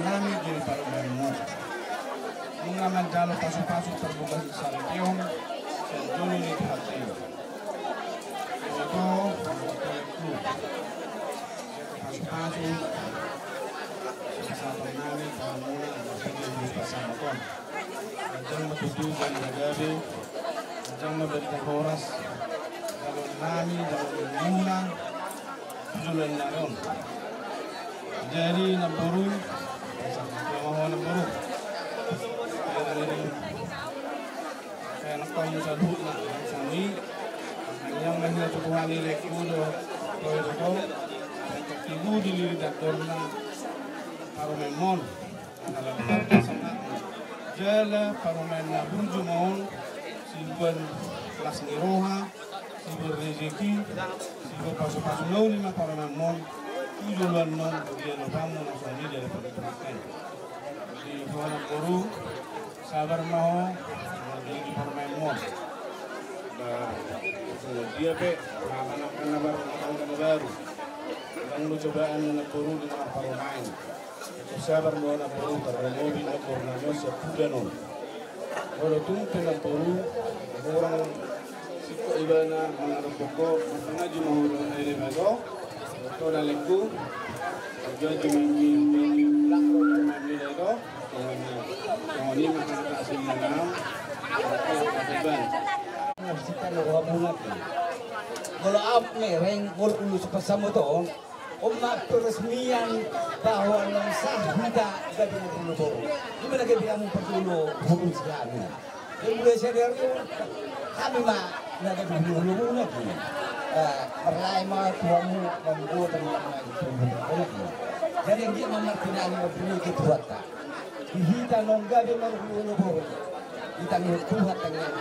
Nami jadi parumemon. Mengaman jalo pasu-pasu terbuka di Salationg, dulu di hati. Itu pasu-pasu sama nami pamula masih di pasar kon. Jangan betul dan bergabe, jangan berita horas. Kalau nami kalau muna, jualan naron. Jadi naburu, mau naburu. Kaya nakam sa duha na sami yang mahina tukuhan ni lekudo koy ko tibu dili daktor na paromemon anala sama jala paromen na burjumon silban kelas ni roha silban rezeki silban pasu-pasu law lima paromemon tujuan non dia no pamu na sami dari pendidikan di kawan guru sabar mau di paromemon dia pe anak-anak baru yang lu cobaan menekuru di tengah paromain sabar mau nakuru karena mobil nakurnayo sepuda non kalau tumpe nakuru orang siko ibana mengarepoko mengaji mau ele bago to daleku jadi minggu lakro minggu itu ini makan kasih menam kalau apa mereng kalau ulu sepasamo to peresmian bahwa yang sah tidak dari Mangkulo. Gimana kamu perlu hukum sekali. Yang boleh sadar kami mah nggak ada dulu lagi. Perlai mah kamu membuat teman-teman itu. Dan yang dia memartinani mempunyai ketuatan. Dihita nongga di Mangkulo. Kita ngetuhat dengan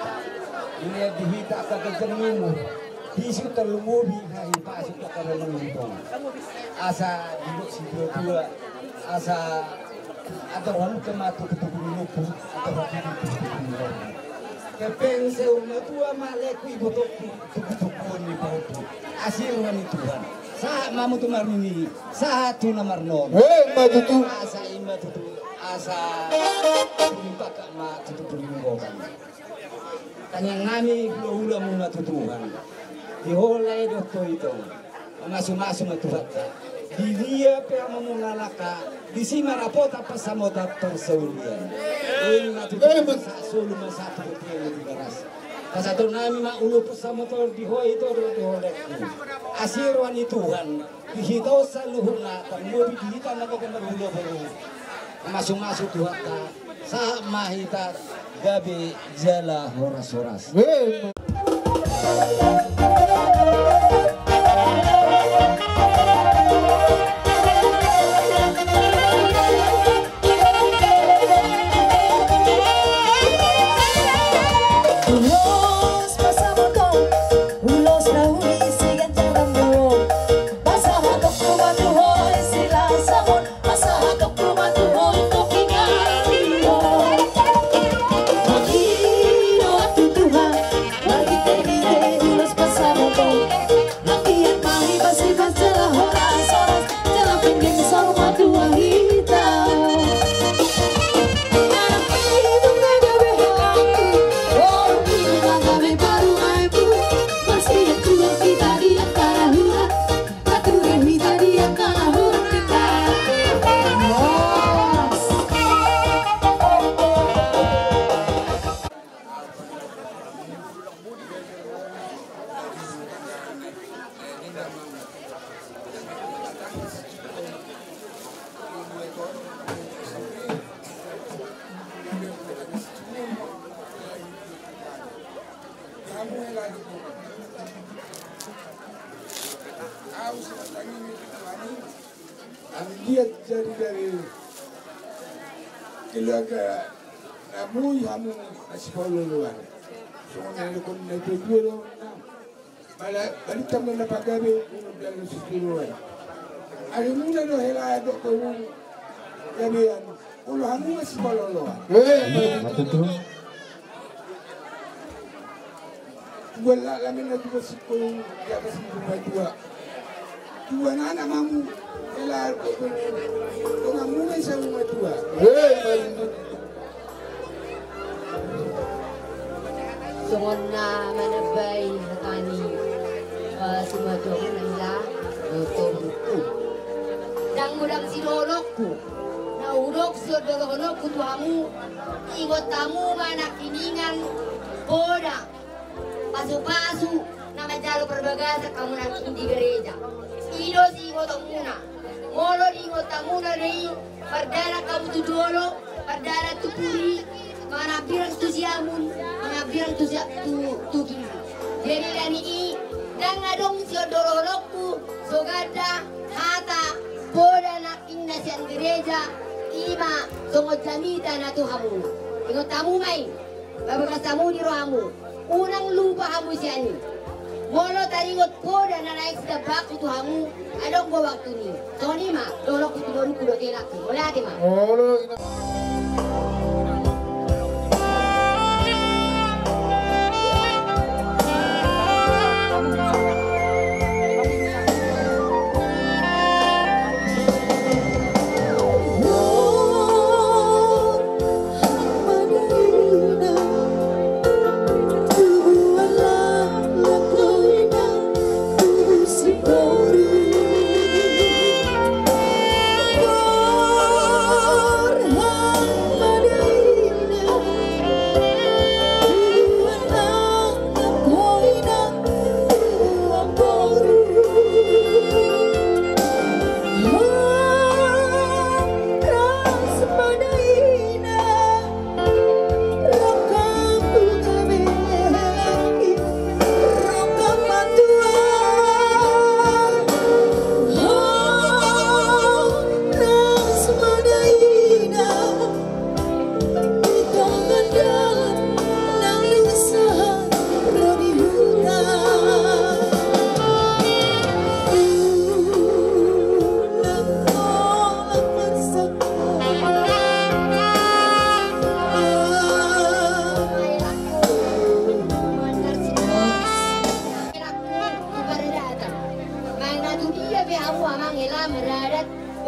ini dihita akan kejernimu. Disu terlumubi hai pasuk kalau mengimpong asa duduk si dua asa atau orang kematu ketemu lupu atau orang ketemu kepeng seumur tua maleku ibu toku tukun di bawah asil wani Tuhan saat mamu tu marmini saat tu namar non maju tu asa imba tu asa minta kak ma tu peringgokan kanyang nami hula muna tutuhan diholay dokto itu masuk-masuk matuhat di dia pe memunalaka di sima rapota pasamota persaulian ini matu sulu masatu betul di garas pasatu nami ma ulu pasamota di hoi itu di holek asirwan Tuhan di hitau saluhuna tamu di hita naga kemerhulo baru masuk-masuk tuhat sa mahita gabe jala horas-horas Lihat dari keluarga namun kamu masih luar. Soalnya kalau nanti dulu, balik tamu nak pagawe dan sesuatu. Ada mula doh hela dok kamu gawean. Kalau kamu masih luar. Betul. Wala lamin na dua sikong di atas 52. tua anak kamu elar kamu mai sama tua sungonna manabay hatani sumadong nila toruku dang mudang silolokku naurok sodolokku tuamu ingot tamu mana kiningan boda pasu-pasu nama jalo perbagasa kamu nakin di gereja ido si ingot muna molo di ingot tamuna dei pardana kamu tudolo pardana tupuri mana bilang tu siamun mana bilang tu tuki jadi dani i dan ngadong sodolokku sogada hata boda nakin nasian gereja ima songot jamita na tuhamu ingot tamu mai babakas tamu di rohamu unang lupa kamu siani molo taringot poda na naik sedabak tuhamu adong go waktu ni toni ma dolok kudu kudu kelaki boleh ate ma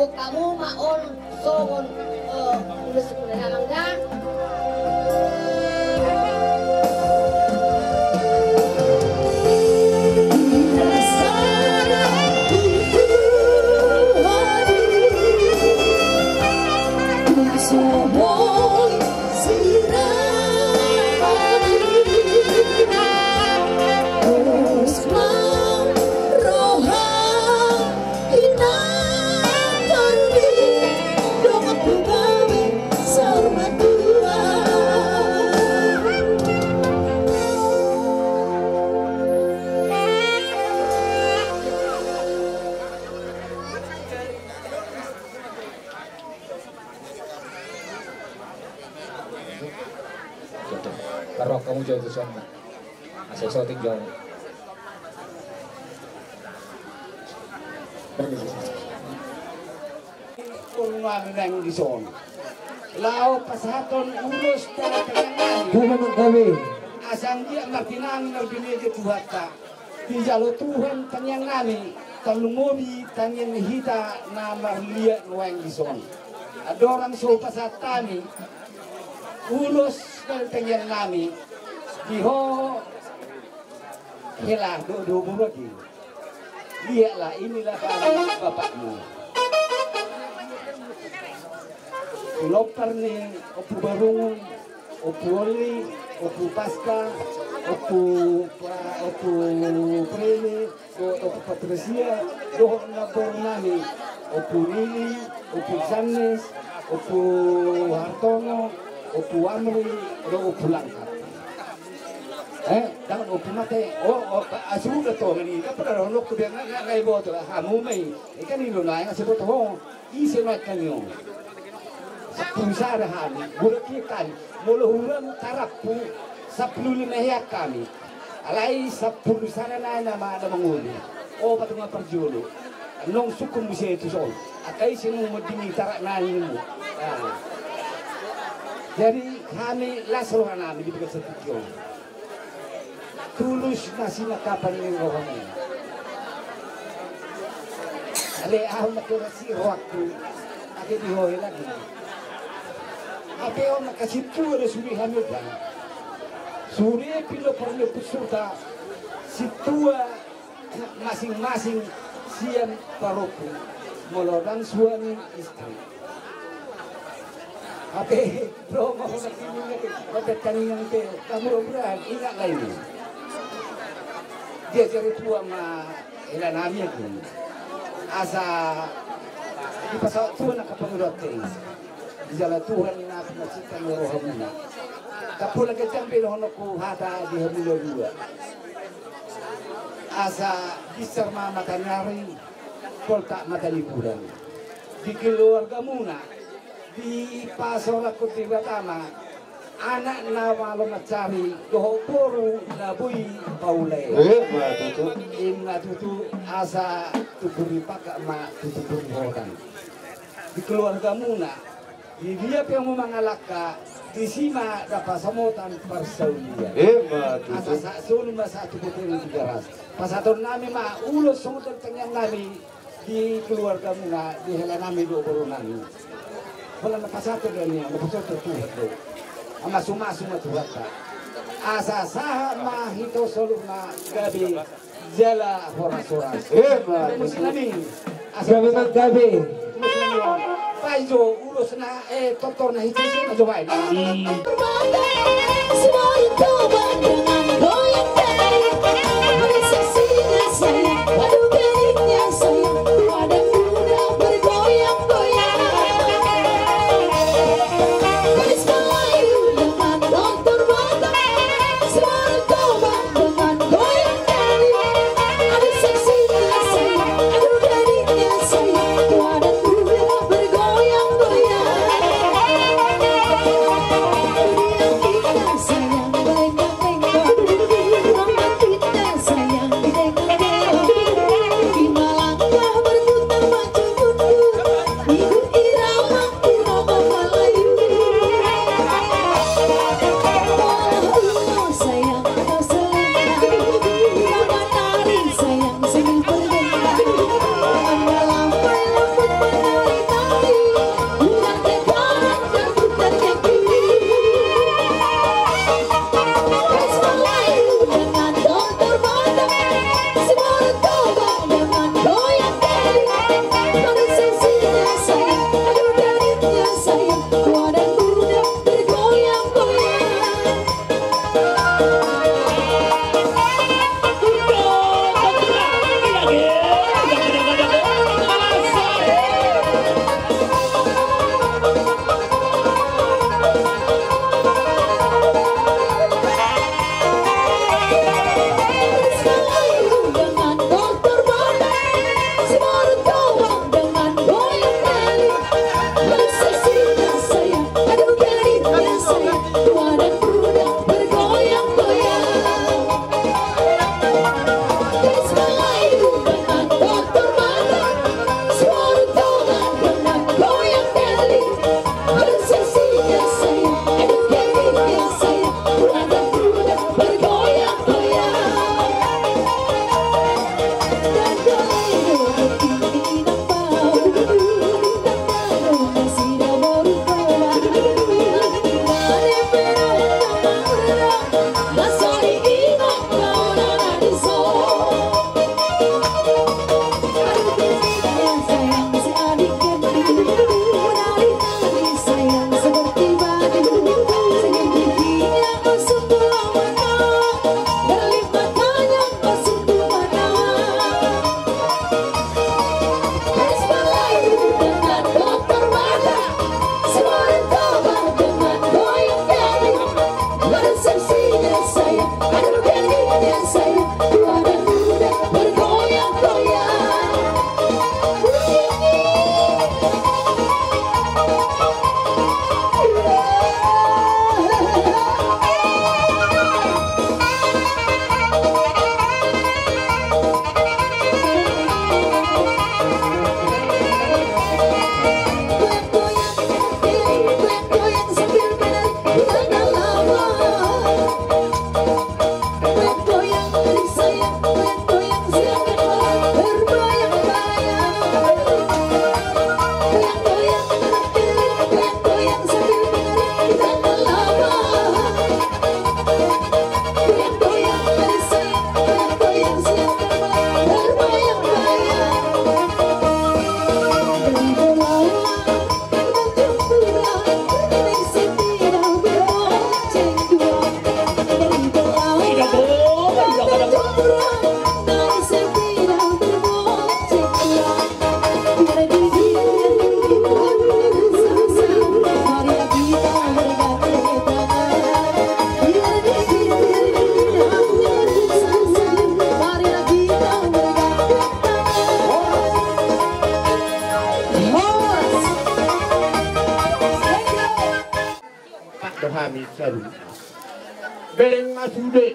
kamu maon songon udah sekolah mangga Karok kamu jauh ke sana, asal saya tinggal. Kulungan di sana. Lau pasaton urus tangan kami. Asang dia martinang narbini ke Tuhan. Di jalur Tuhan tanyang nami, talungobi tanyang hita nama liat nuang di sana. Ada orang so pasatani urus tanyang nami. Diho hilang do burodi. Lihatlah inilah kami bapakmu. Lopar ni opu barungun, opu oli, opu pasca, opu prele, opu patricia, doh labor nami, opu lili, opu Janes, opu Hartono, opu Amri, opu Langkat. Jangan opu mate, asuh dah tahu ni, apa dah orang tu dia ngai bot lah, hamu mai, ikan ni lunai ngasih bot ho, isi nak kanyo. Pusarahan, bulakikan, mula huram karapu, 15 kami. Alai 10 sana na nama ada menguli. Oh patunga perjulu. Nong suku musia itu soal. Akai sinu medini tarak nani mu. Jadi kami lasrohan kami di dekat setikyo. Tulus nasi nakapan ini rohani. Ale ahon nakirasi waktu. Ake dihoy lagi. Ape on nakasitu ada surihan juga. Suri pilo perlu kusuta situa masing-masing siam paroku molodang suami istri. Ape bro mau nakininya ke obat kaningan ke kamu berat ingat lagi. Dia cari tua ma elanami aku. Asa di pasal Tuhan nak pengurat teis. Di jalan Tuhan ini aku menciptakan rohaninya. Kapula kecampe honokku hata di hamil dua. Asa bisa mata nyari, koltak mata liburan. Di keluarga muna, di pasal aku tiba-tiba anak nama lo mencari dohopuru nabui paulai. Ingat itu asa tuburi pakak ma tuburi hodang. Di keluarga muna, di dia yang memangalaka di sima dapat samotan persaulian. Asa sul masa tubutin tiga ras. Pasatun nami ma ulos samotan tengah nami di keluarga muna di hela nami do borunani. Kalau pasatun ini, pasatun tuh. Ama suma-suma tuwata. Asa saha mahito soluna gabi jala horas-horas. Muslimin. Asa gabi. Muslimin. Paijo urus na totor na hitisi na jawai. Semua itu dengan goyang dari ada seksinya saya, waduh beningnya saya, ada kuda bergoyang-goyang. Sayang nami salu bereng masude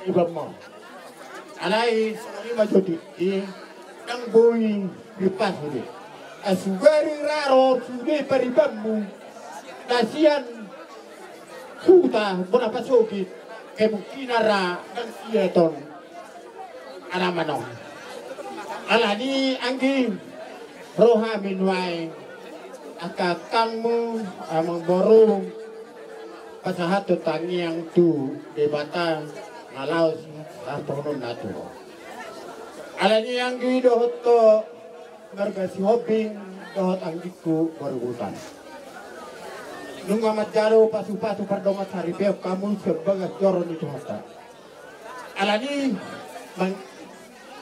ibam mo alai soni majodi nang boy lipas ini asugari raro sude paribammu kasihan suta berapa sogi kemukinara dan iaton alamanong alani anggi roha minwai akakangmu amang borong pasahat tangi yang tu debata ngalau saponon natu alani anggi dohot to margasi hobing dohot anggiku berurutan nung amat jaro pasu-pasu pardongat saripeo kamu sebagai joron itu hata alani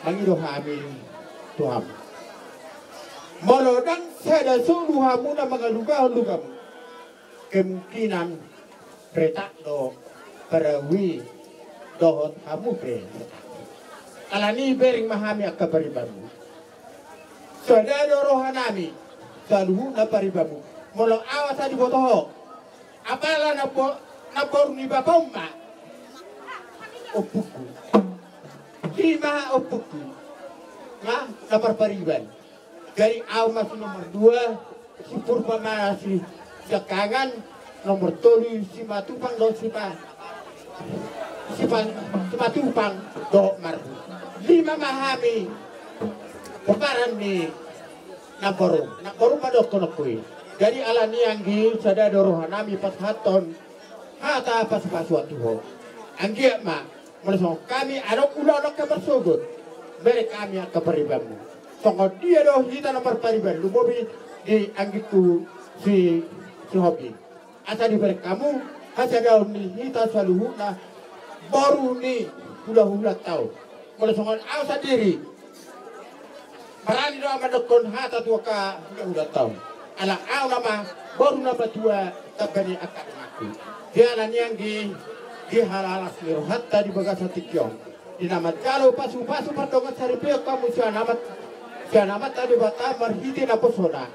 mangido hamin Tuhan molodang sada sulu hamuna magaluga-lugam kemungkinan pretak do perawi dohot hamu pre alani bering mahami akabaribamu sadado rohanami saluhu na paribamu molo awas di botoho apala nabor ni bapoma opuku lima opuku nah napar pariban dari awas nomor 2 si purba masih sekangan nomor 3 si matupang do si matupang do marhu 5 mahami peparan ni naboru padok konokui dari alani anggi sada dorohanami pas haton hata pas pasuatu ho anggi ma melesong kami ada ulah ke bersugut beri kami ke peribamu songo dia doh kita nomor periban lu bobi di anggiku si hobi asa diberi kamu hasa daun ni kita saluhuna baru ni udah tahu melesongan asa diri marani doa madokon hata tua ka udah tahu ala aw nama baru nama tua tabani akak aku dia alani anggi di halalas liru hatta di bagasa tikyong di nama kalau pasu-pasu pardongan saripeo kamu sianamat tadi bata marhiti na posona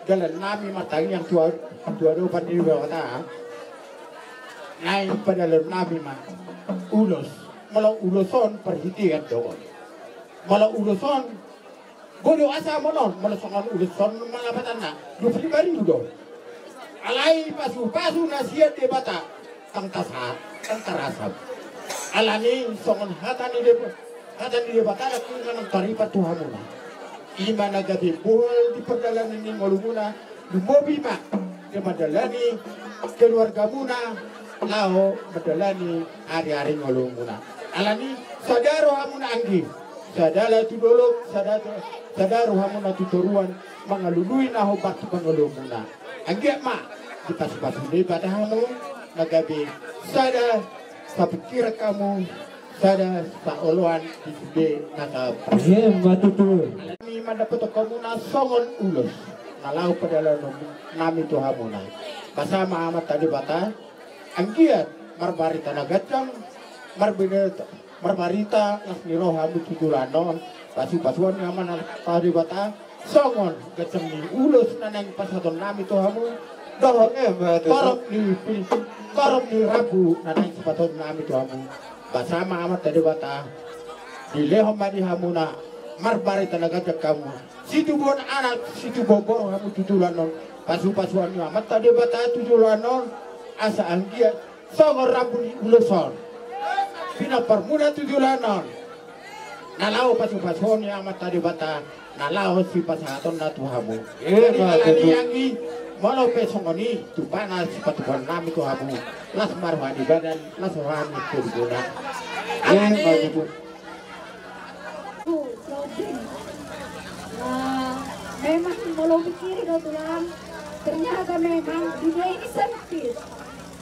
jalan nami matang yang tua rupan di bawah naik pada nami mah ulos malah uloson perhiti kan doon malah uloson bodoh asa monon melesongan uloson malapatan na 25,000 do alai pasu nasihat di bata tang tarasab alani songon hatani di bata aku nang taripat tuhamuna imana gabi buhol di perjalanan ini ngolumuna dumobi mak di madalani keluarga muna lao madalani hari-hari ngolumuna alani sadaro hamuna anggi sadala tudolok sadaro hamuna tuturuan mangalului na hobat pangolumuna anggi mak di pas-pas di batahamu nagabi sada sapikir kamu sada saoloan di sude naka batutul ni madapat kamu na songon ulos nalau padala nami tuhamuna kasama amat tadi bata anggiat marbarita nagacang marbarita nasniro hamu tutulano pasu-pasuan ngaman tadi bata songon gacang ni ulos nanang pasaton nami tuhamu doh korok ni rabu nanang pasaton nami tuhamu basama amat tadi bata di lehom madi hamuna marbari tanaga kamu situ bon anak situ bobor kamu tutulanon pasu-pasuan amat tadi bata tutulanon asa anggia songor rambuni uleson pina permuda tutulanon nalau pasu-pasuan amat tadi bata nalau si pasaton na tuhamu alani yangi malau pesongoni tupana si patuan nami tuhamu las marwani badan las rohani kurguna memang belum pikir tulang ternyata memang dunia ini sempit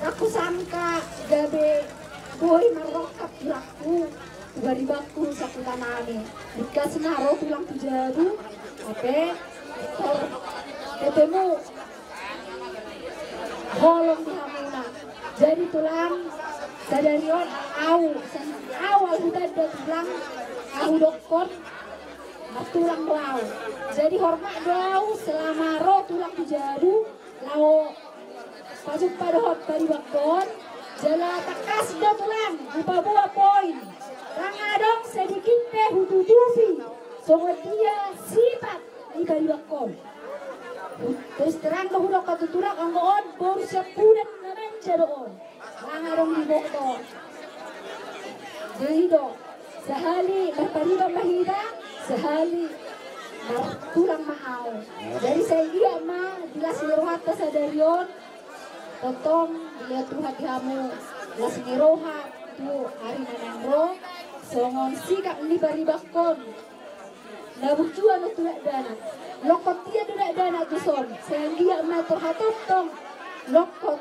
aku sangka gabe boy marokap laku dari baku sakutanane dikasih naro tulang tujaru ketemu holong di hamuna jadi tulang sadarion awal udah ada tulang aku dokter tulang bau jadi hormat bau selama roh tulang dijadu lau Pajumpa dohot dari bakon, jala takas tulang, lupa buah poin. Rangadong sedikit teh hututufi, songot dia sifat di dari bakon. Terus terang bahudok katuturak anggoon, baru siap punan naman jadoon. Rangadong di bokto. Jadi dong, sehali berpariba mahida, sehali tulang mahal. Jadi saya dia mah jelas nirohat sadarion, totong dilihat tuhat kamu, jelas nirohat tu hari nanangro, songon sikap ni baribakon. Nabuh jua no tulak dana, lokot dia tulak dana tu son, saya dia mah terhatotong, lokot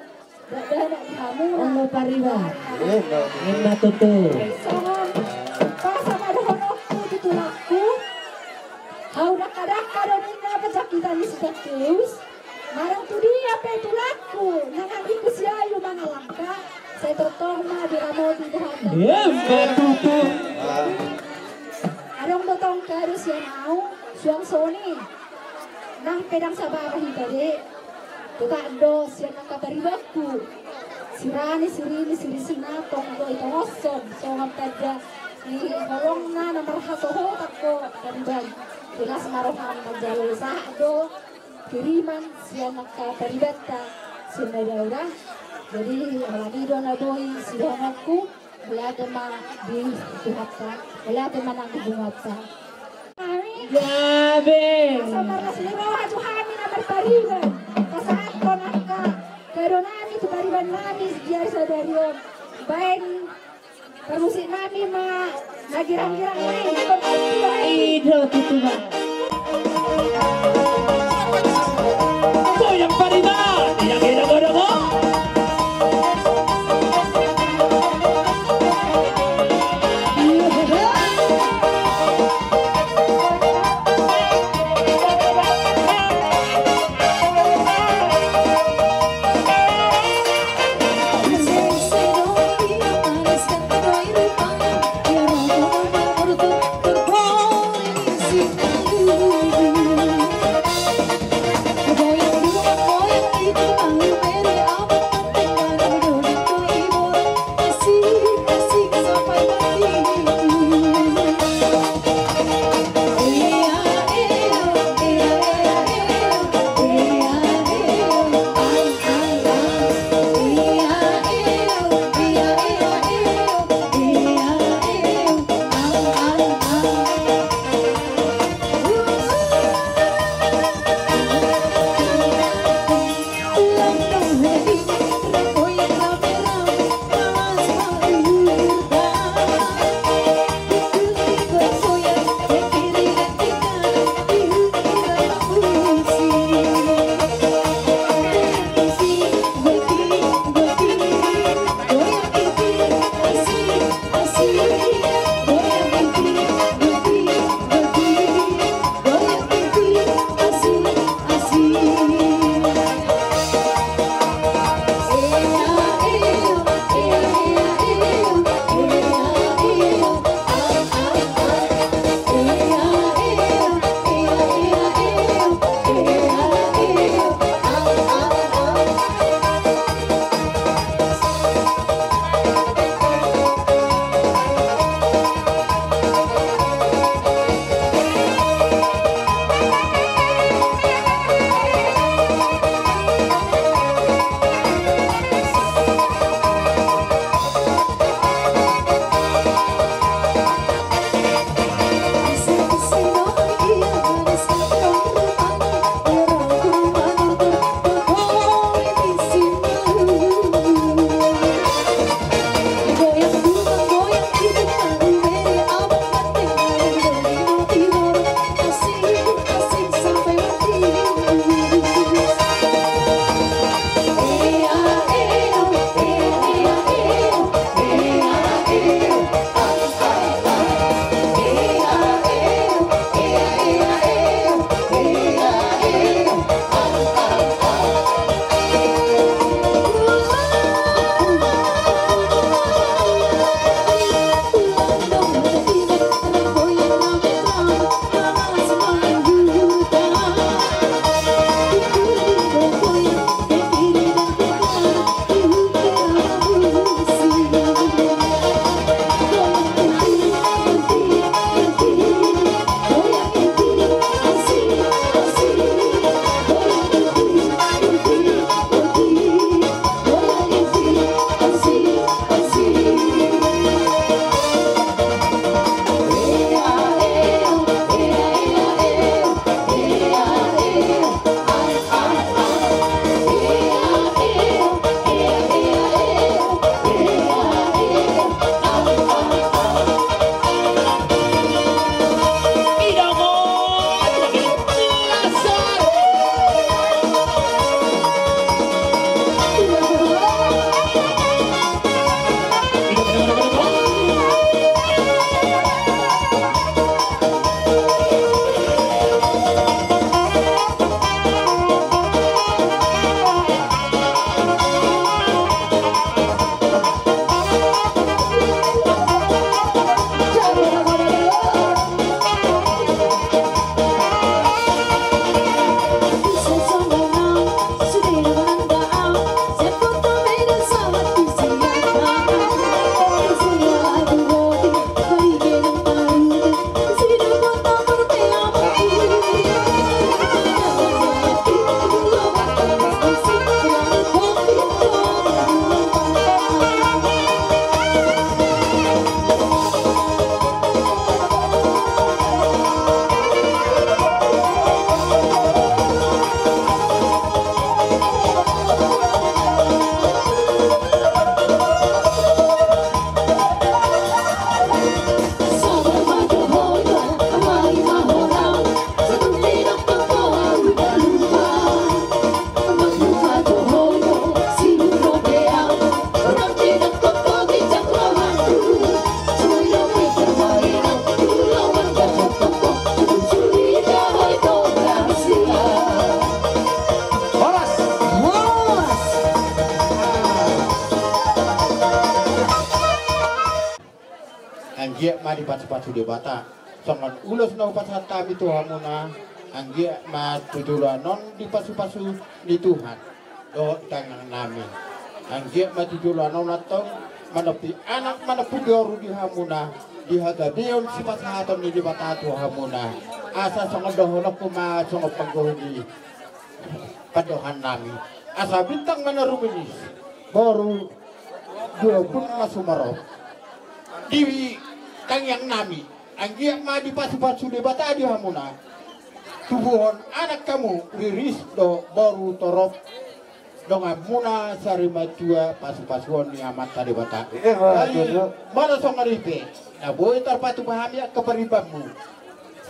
dana kamu. Ono pariba. Emma tutu. Songon pasang ada honokku di tulakku. Haudak-kadak kadonina pecakitan di sedatus. Marang tu dia petulakku. Nangan iku siayu mana langka. Saya tertoma di ramodi dahata. Emma tutu. Adong dotong karus yang mau. Suang soni. Nang pedang sabara hitade. Tutak do siang nakaparibaku. Sirani sirini siri sinatong do ito ngosong. Songam taja. Di holong na namarhasoho tako karibag. Jelas marohan majalul sahdo kiriman siang nakaparibatta sinadaura. Jadi lagi do na doi sidonokku belada ma di tuhatta belada ma nang bungatta. Gabe. Samarnas liroha tuhami na berpariban. Kasaat ko naka karonami tu pariban nami biar sadarion. Bain permusik nami ma nagirang-girang main Ido tutu ba. Goyang pariba. Tidak kira godogo. Sim. madi pacu-pacu di bata. Songon ulos na upasan kami Tuhan muna. Anggia matutuluan non di pasu-pasu di Tuhan. Do tangan namin. Anggia matutuluan non atong manapi anak manapu guru di hamuna. Di hagabion si pasahaton ni di bata Tuhan muna. Asa songon doholok kuma songon pangguhuni. Padohan namin. Asa bintang menaruminis. Baru 20 masumarop. Di kangyang nami. Anggia madi pasu-pasu di bata di hamuna. Tubuhon anak kamu riris do baru torop dong muna sari majua pasu-pasuan ni amat tadi bata. Mana songaripe. Nah boy terpatu bahamia keperibamu.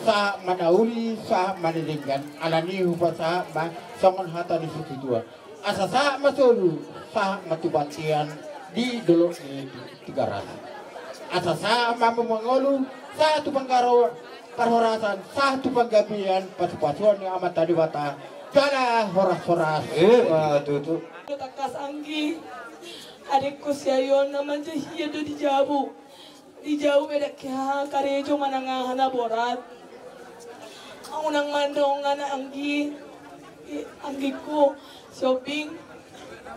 Sa manauli sa manilinggan alani hupasa ma songon hata di situ dua. Asa sa masulu sa matubatian di dulu ni 300. Asa sa mamu mengolu sa tu panggaro perhorasan satu penggabian pasu-pasuan yang amat tadi bata jala horas-horas tuh takas anggi adikku siayon naman jahia do di jauh beda kya karejo manangahana borat ang unang mandongan anggi anggiku shopping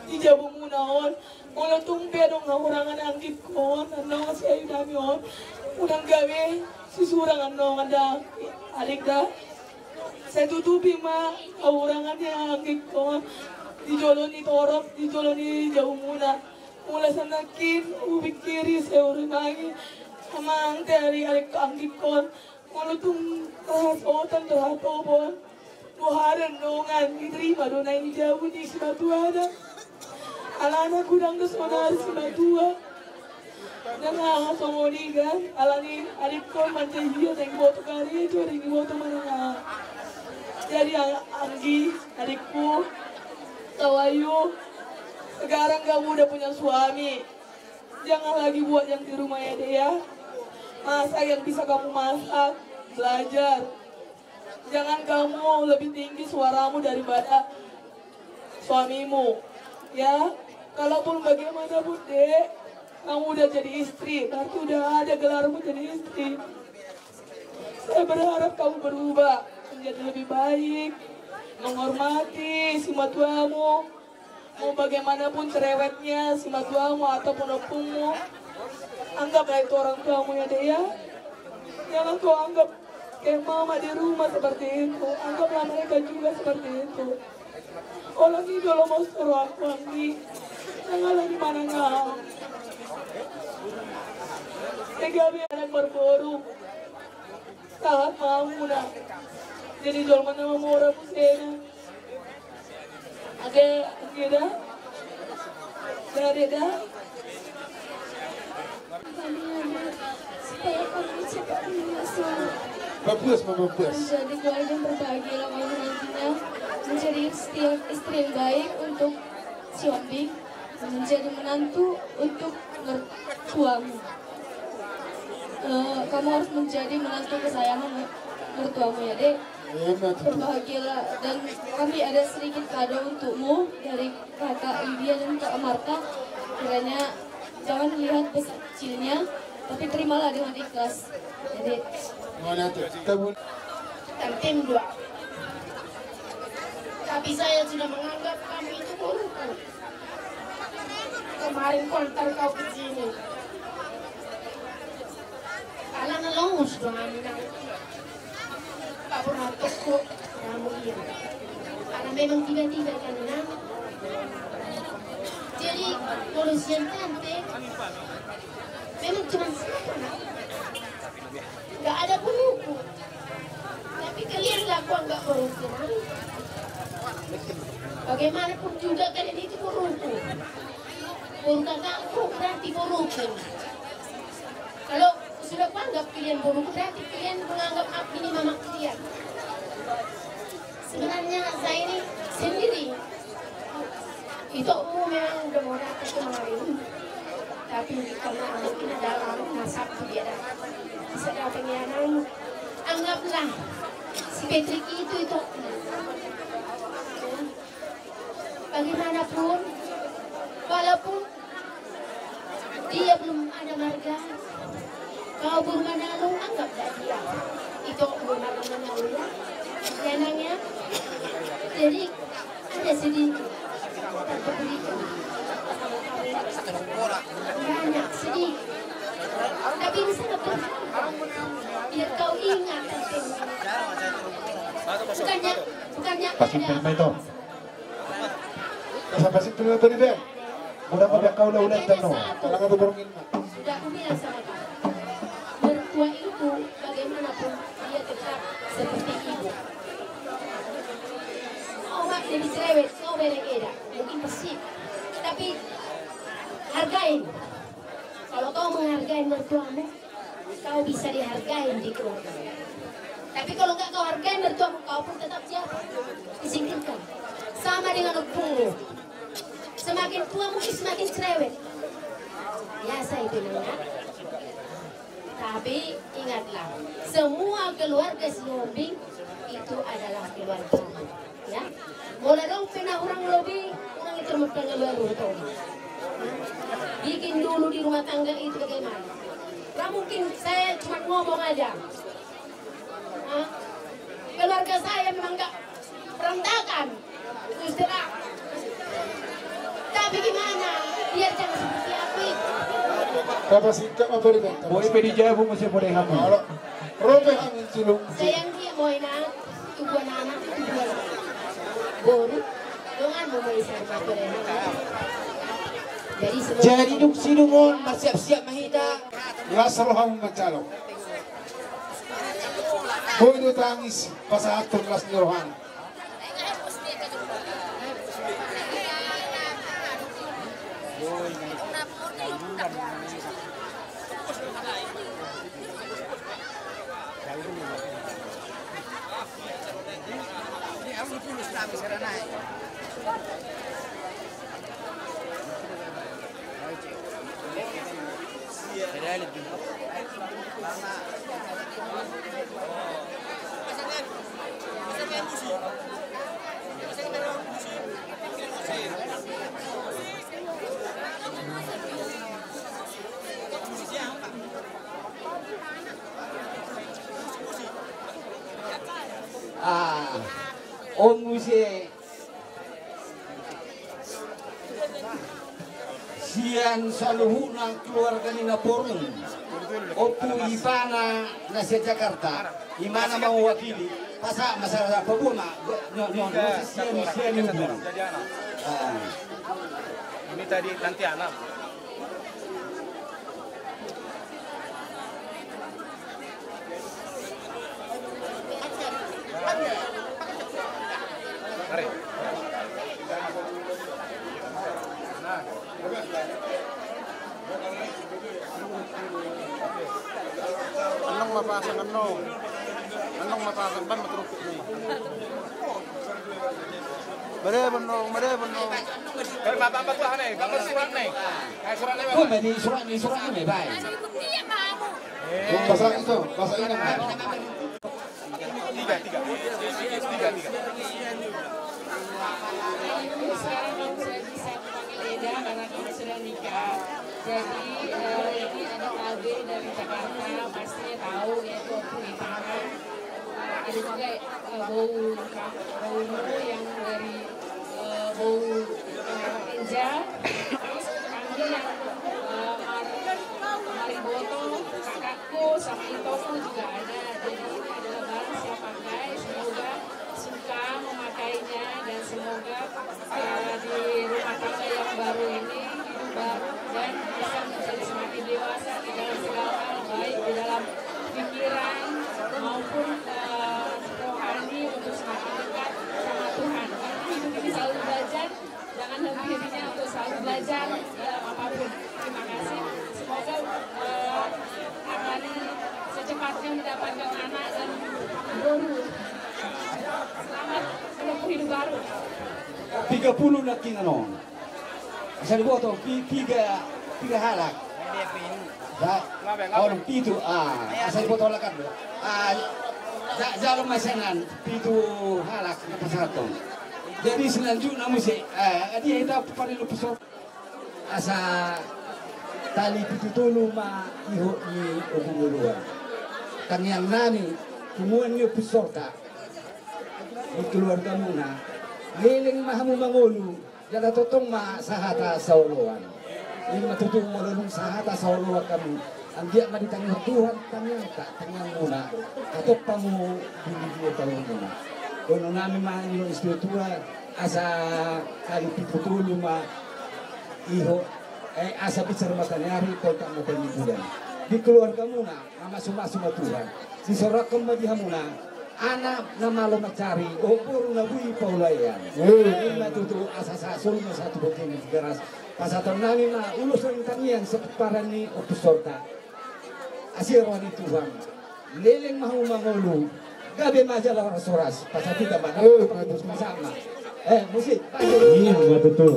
di jauh munaon Mula tumpe dong ngahurangan anggit ko ano kasi ayo dami on unang gabi susurang ano ada adik dah saya tutupi ma ngahurangan niya anggit ko di jolo ni torop di jolo ni jauh mula sa nakin ubik kiri saya urinagi sama ang dari adik anggit ko mula tung rahasotan rahatobon buharan dongan diterima dona ini jauh di Sibatu ada alana kudang dos mana si matua dengan hasomonigan alani adik ko manjahia teng boto kari itu ring boto mana jadi Anggi adikku Tawayu sekarang kamu udah punya suami jangan lagi buat yang di rumahnya dia masak yang bisa kamu masak belajar jangan kamu lebih tinggi suaramu daripada suamimu ya. Kalaupun bagaimanapun dek, kamu udah jadi istri, berarti udah ada gelarmu jadi istri. Saya berharap kamu berubah, menjadi lebih baik, menghormati si matuamu, mau bagaimanapun cerewetnya si matuamu ataupun opungmu, anggaplah itu orang tuamu ya dek ya. Jangan kau anggap kayak mama di rumah seperti itu, anggaplah mereka juga seperti itu. Orang ini kalau mau suruh aku Anggi, jangan lagi mana nggak. Kami anak berburu, tahan mau nak. Jadi jual mana mau orang pusena. Ada dah, dah. Supaya kami cepat menyusul. Bagus, Mama Bus. Menjadi keluarga yang berbahagia lama nantinya, menjadi istri yang baik untuk si Ombing, menjadi menantu untuk mertuamu. Kamu harus menjadi menantu kesayangan mertuamu ya dek. Berbahagialah dan kami ada sedikit kado untukmu dari kakak Lydia dan kak Marta. Kiranya jangan lihat besar kecilnya, tapi terimalah dengan ikhlas. Jadi Mana tu? tim 2. Tapi saya sudah menganggap kamu itu guruku. Kemarin kontak kau ke sini. Kalian ngelongus dong Aminah. Tak pernah tekuk kamu iya. Karena memang tiba-tiba kan Aminah. Jadi polisi yang cantik memang cuma satu nak. Gak ada bunuhku. Tapi kalian laku anggap buruku. Bagaimanapun juga kalian itu buruku. Buru kakakku berarti buruku. Kalau sudah anggap kalian buruku berarti kalian menganggap aku ini mama kalian. Sebenarnya saya ini sendiri. Itu memang udah mau datang kemarin. Tapi karena anak ini dalam nasab dia datang. Sedang pengianan, anggaplah si Patrick itu bagaimanapun walaupun dia belum ada marga Kau bermanalo anggap dah dia. Itu bermanalo ya. Jangannya. Jadi ada sedikit terberikan. Banyak sedikit. Tapi ini sangat berharga. Biar kau ingat bukannya Pasing filme itu. Pasing filme itu ni Ben. Mudah mudahan kau udah tahu. Kalau nggak berungin. Sudah aku bilang sama kamu. Mertua itu bagaimanapun dia tetap seperti ibu. Kau mak jadi cerewet, kau beda-beda, mungkin pasti. Tapi hargain. Kalau kau menghargai mertuamu, kau bisa dihargai di keluarga. Tapi kalau nggak kau hargai mertuamu, kau pun tetap siapa? Disingkirkan. Sama dengan opungmu. Semakin tua mungkin semakin cerewet. Biasa itu namanya. Tapi ingatlah, semua keluarga Sihombing itu adalah keluarga. Ya, mulai dong pernah orang lebih, orang itu berpengaruh betul. Bikin dulu di rumah tangga itu bagaimana? Nah, mungkin saya cuma ngomong aja. Hah? Keluarga saya memang nggak berantakan, terus terang. Tapi gimana? Biar jangan seperti aku itu. Apa sih kau beri Ben? Boleh pergi jauh mesti boleh hamil. Kalau robe angin cilung. Sayang dia mau enak, tunggu anak, baru dengan mau isar Jadi duk sidungon bersiap-siap mahida. Lasal ham macalo. Boy do tangis pasahaton las nirohan. On musik sian saluhu ng keluarga ni Naporun opu ipana nasa Jakarta imana mawakili pasa masalah pabuna nyon sian itu ini tadi nanti anak mari Anong mapasang ano? Anong mapasang ban matrupok ni? Mare benong. Kalau bapak tuhan nih, bapak surat nih. Kayak surat nih kok di surat ni baik Bahasa itu, bahasa ini namanya. tiga. Sekarang kamu sudah bisa panggil Eda karena kamu sudah nikah. Jadi ini ada KB dari Jakarta, pastinya tahu yaitu Opung Ipana. Ada juga bau Nuru yang dari bau Enja. Terus kami yang Mariboto, kakakku sama Itoku juga ada. Jadi ini adalah barang siap pakai. Semoga suka memakainya dan semoga di rumah tangga yang baru ini hidup baru dan bisa menjadi semakin dewasa di dalam segala hal, baik di dalam pikiran maupun rohani untuk semakin dekat sama Tuhan. Karena hidup ini selalu belajar, jangan henti-hentinya untuk selalu belajar dalam apapun. Terima kasih. Semoga akan secepatnya mendapatkan anak dan baru. Selamat menempuh hidup baru. 30 na kinganon. Asal boto tiga halak. Orang pitu asal boto lakat. Jalur masanan pitu halak na pasaton. Jadi selanjutnya musik dia itu paling lupa asa tali pitutulu ma iho ni ogululuan. Tangyang nami kumuan niyo pisorta di keluarga muna ngiling mahamu mangulu jala totong ma sahata sauluan. Ini matutong malulung sahata sauluan kami. Ang dia maditangin Tuhan tangyang ka tangyang muna katok pamu binibigay tangyang muna. Kono namin mga iyong espiritua asa kali pitutulu ma iho asa bicara matanyari kontak matanibulan. Di keluarga muna masuk-masuk Tuhan. Si sorak kembali muna anak nama lo mencari opor nabui paulayan. Ini tutu asa sasul satu botol garas. Pasatan nami ma ulusan tanian separan ni opusorta. Asirwani Tuhan. Leleng mahu mangulu. Gabe majalah soras. Pasal tidak mana sama. Musik. Iya betul.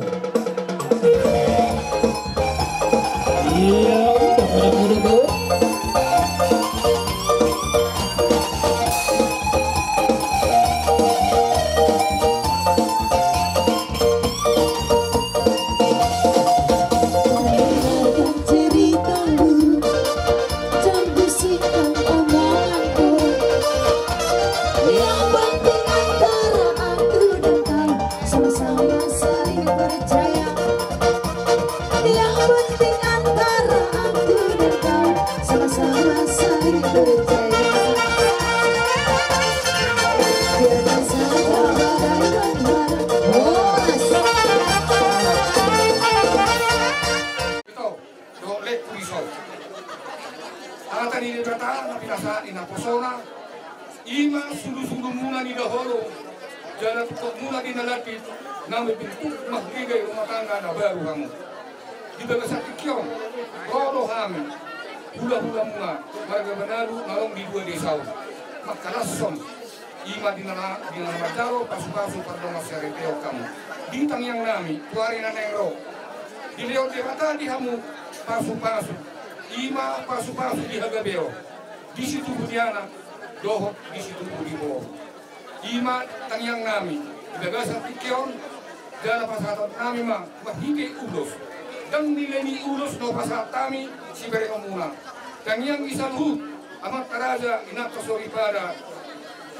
Iya, mudah-mudahan. Ima sulu-sulu muna ni dahulu jalan tukok muna di nalapit namin pintu magbigay rumah tangga na baru kamu di bagas sa kikyong rolo kami hula-hula muna marga banalu ngalong di dua desa makalasom ima di nalamajaro pasu-pasu pardong masyaripeo kamu di tangyang nami tuari na nengro di leo di bata di hamu pasu-pasu ima pasu-pasu di hagabeo di situ budiana dohok di situ di bawah. Ima tangyang nami, gagasan tikyon, jala pasatan nami ma, mahigay ulos. Dang nilay ni ulos no pasat kami, si Bereng muna. Tangyang isang hut, amat karaja, inakasori pada,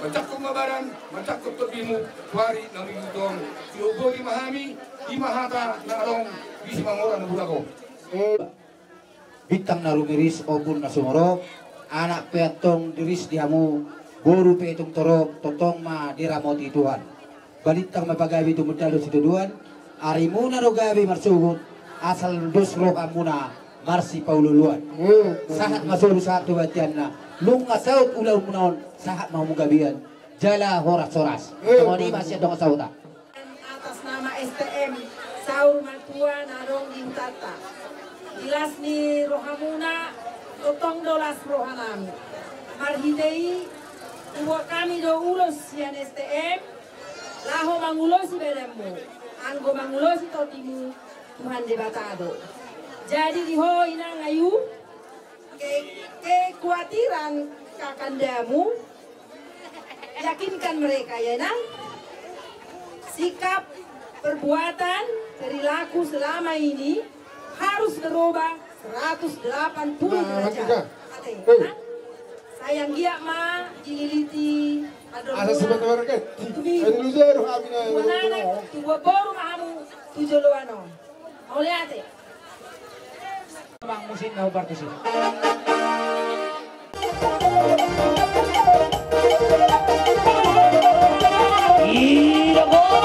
macakot mabaran, macakot tobimu, wari ng minuton, siugo di mahami, imahata na along, bisi mangora na bulago. Bitang na rumiris obun na sumurok, anak petong diris dihamu boru petong torok totong ma diramoti Tuhan balitang mapagabi tumudalo si tuduan ari muna no gabi marsugot asal dos rok amuna marsi paululuan sahat masulu satu batian na lunga saut ulaw munaon sahat mau gabian jala horas soras kemoni masih dong sauta atas nama STM Saur Matua Narong Intata jelas ni rohamuna totong dolas rohanami marhidei uwa kami do ulos sian STM laho mangulosi bedemu anggo mangulosi totimu Tuhan debatado jadi diho inang ayu kekhawatiran kakandamu yakinkan mereka ya nang sikap perbuatan perilaku selama ini harus berubah 180 derajat. Sayang dia ma jililiti asa sebentar kan itu luzero amina mana tuwa boru mamu tujoloano oleh ate bang musik mau partisi iya boy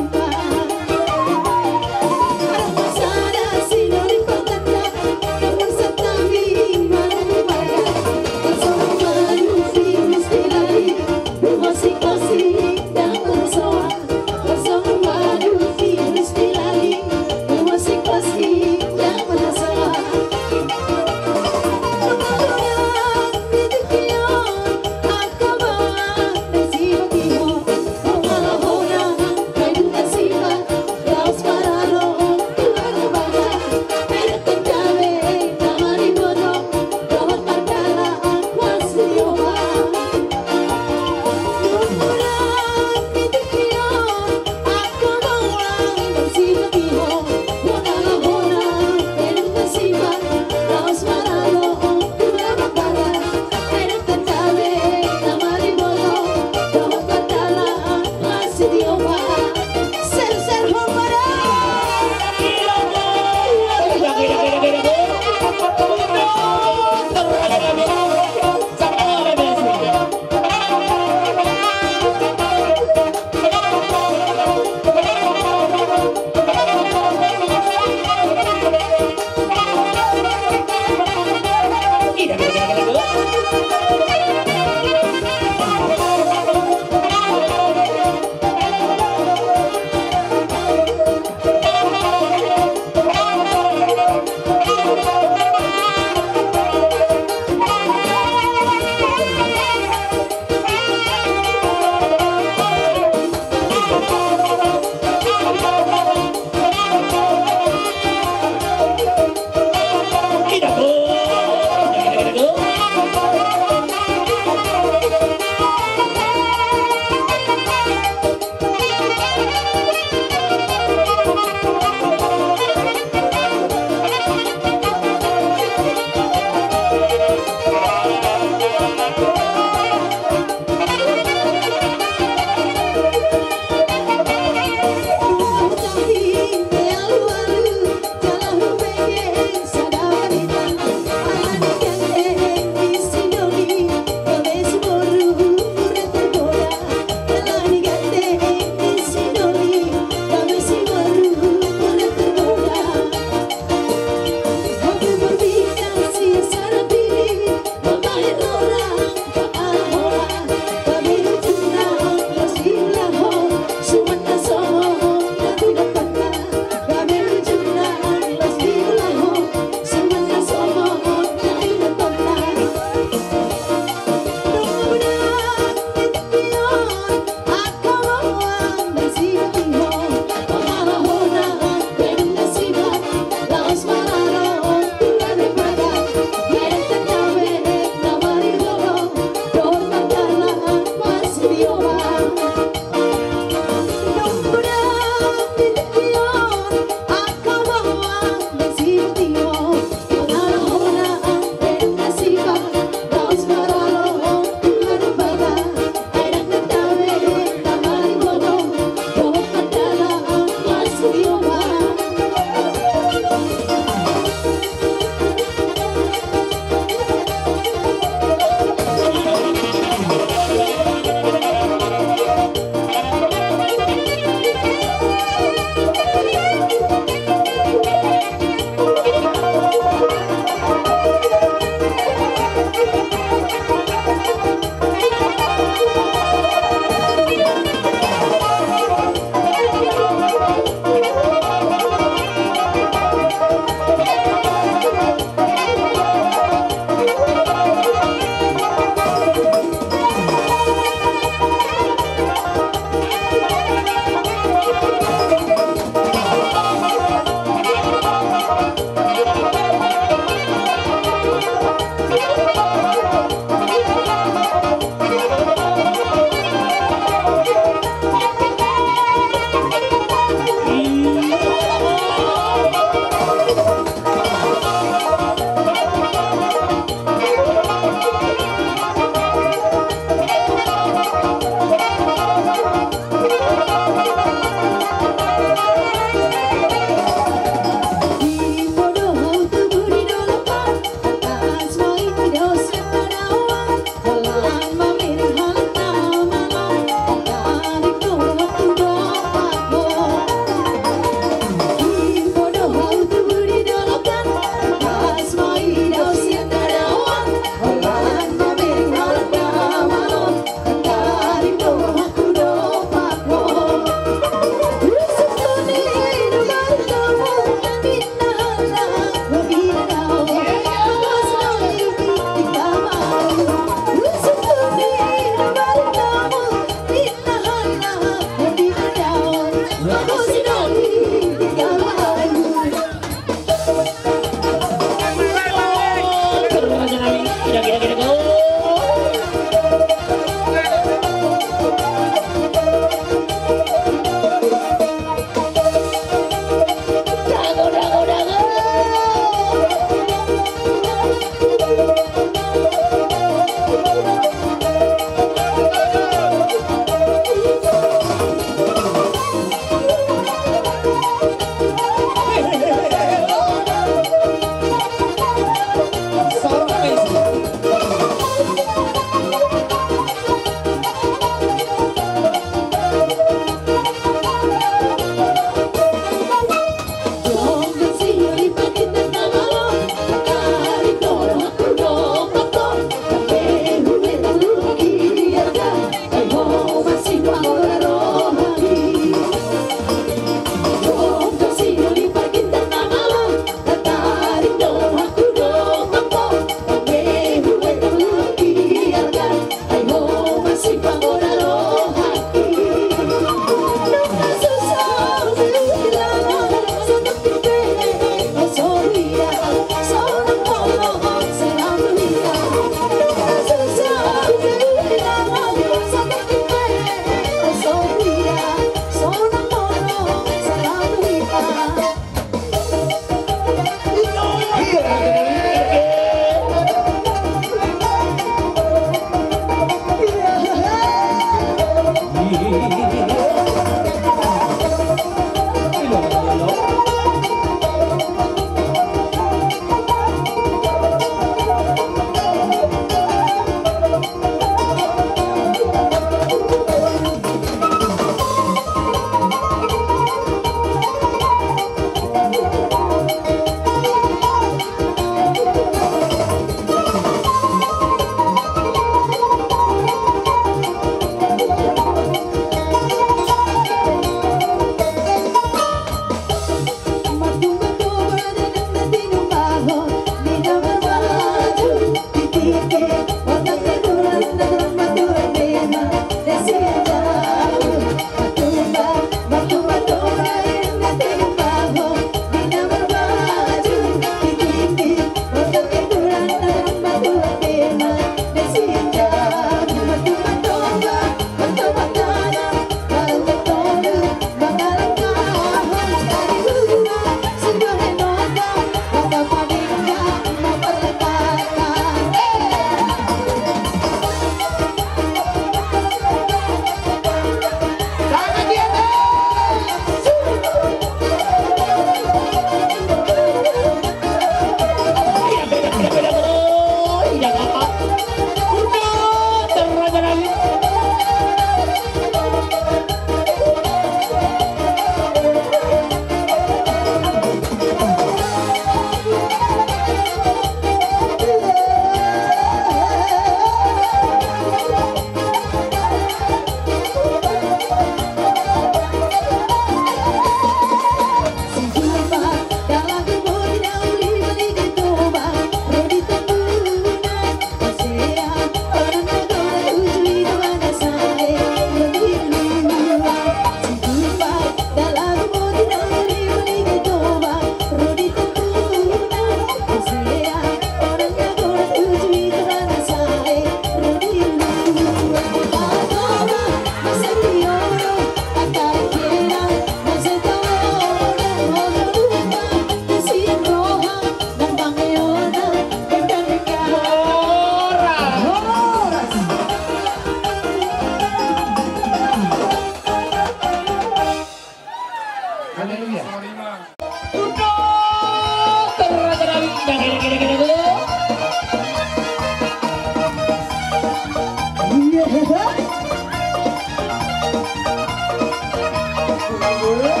Oh.